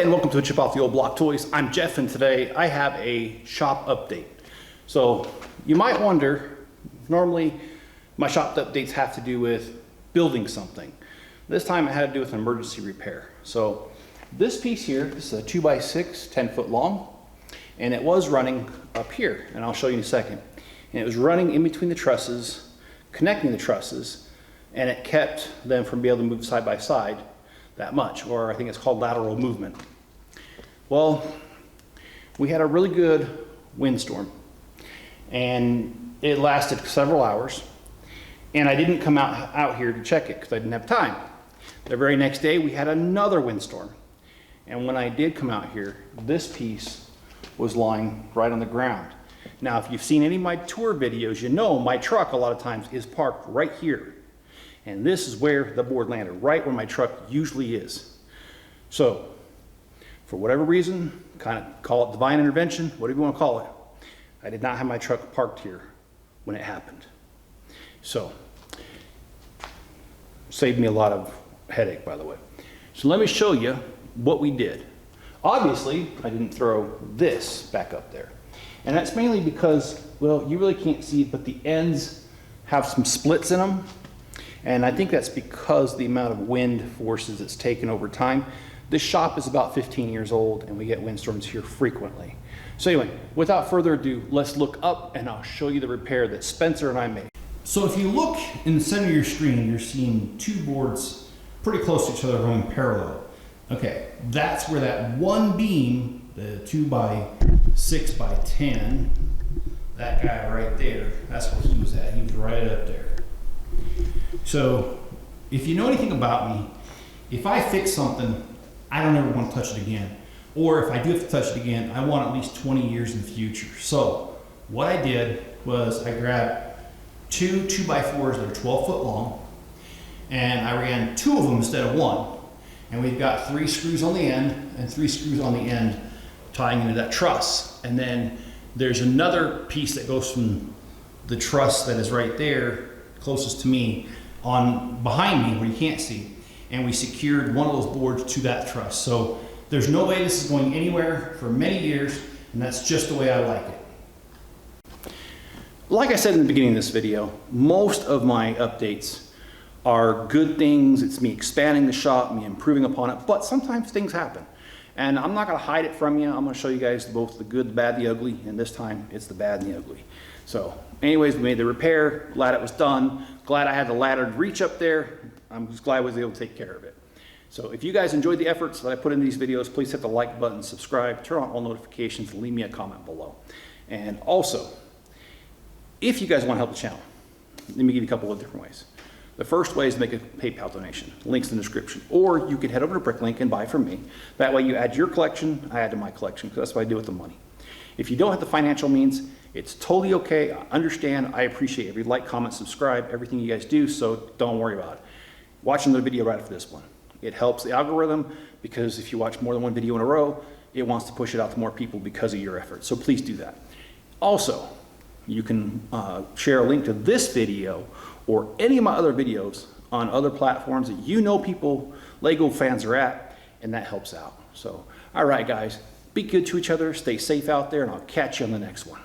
and welcome to a Chip Off the Old Block Toys. I'm Jeff, and today I have a shop update. So you might wonder, normally my shop updates have to do with building something. This time it had to do with an emergency repair. So this piece here, this is a 2x6, 10 foot long, and it was running up here, and I'll show you in a second. And it was running in between the trusses, connecting the trusses, and it kept them from being able to move side by side that much, or I think it's called lateral movement. Well, we had a really good windstorm, and it lasted several hours, and I didn't come out here to check it because I didn't have time. The very next day we had another windstorm, and when I did come out here, this piece was lying right on the ground. Now, if you've seen any of my tour videos, you know my truck a lot of times is parked right here. And this is where the board landed, right where my truck usually is. So, for whatever reason, kind of call it divine intervention, whatever you want to call it, I did not have my truck parked here when it happened. So, saved me a lot of headache, by the way. So let me show you what we did. Obviously, I didn't throw this back up there. And that's mainly because, well, you really can't see it, but the ends have some splits in them. And I think that's because the amount of wind forces it's taken over time. This shop is about 15 years old, and we get windstorms here frequently. So anyway, without further ado, let's look up and I'll show you the repair that Spencer and I made. So if you look in the center of your screen, you're seeing two boards pretty close to each other running parallel. Okay, that's where that one beam, the 2x6x10, that guy right there, that's where he was at. He was right up there. So if you know anything about me, if I fix something, I don't ever want to touch it again. Or if I do have to touch it again, I want at least 20 years in the future. So what I did was I grabbed two 2x4s that are 12 foot long, and I ran two of them instead of one. And we've got 3 screws on the end and 3 screws on the end tying into that truss. And then there's another piece that goes from the truss that is right there closest to me on behind me where you can't see, and we secured one of those boards to that truss. So there's no way this is going anywhere for many years, and that's just the way I like it. Like I said in the beginning of this video, most of my updates are good things. It's me expanding the shop, me improving upon it, but sometimes things happen. And I'm not gonna hide it from you. I'm gonna show you guys both the good, the bad, the ugly, and this time it's the bad and the ugly. So anyways, we made the repair, glad it was done, glad I had the ladder to reach up there. I'm just glad I was able to take care of it. So if you guys enjoyed the efforts that I put in these videos, please hit the like button, subscribe, turn on all notifications, leave me a comment below. And also, if you guys want to help the channel, let me give you a couple of different ways. The first way is to make a PayPal donation. Links in the description. Or you can head over to Bricklink and buy from me. That way you add to your collection, I add to my collection, because that's what I do with the money. If you don't have the financial means, it's totally okay. I understand. I appreciate every like, comment, subscribe, everything you guys do, so don't worry about it. Watch another video right after this one. It helps the algorithm, because if you watch more than one video in a row, it wants to push it out to more people because of your efforts. So please do that. Also, you can share a link to this video or any of my other videos on other platforms that you know people, Lego fans are at, and that helps out. So, all right, guys, be good to each other, stay safe out there, and I'll catch you on the next one.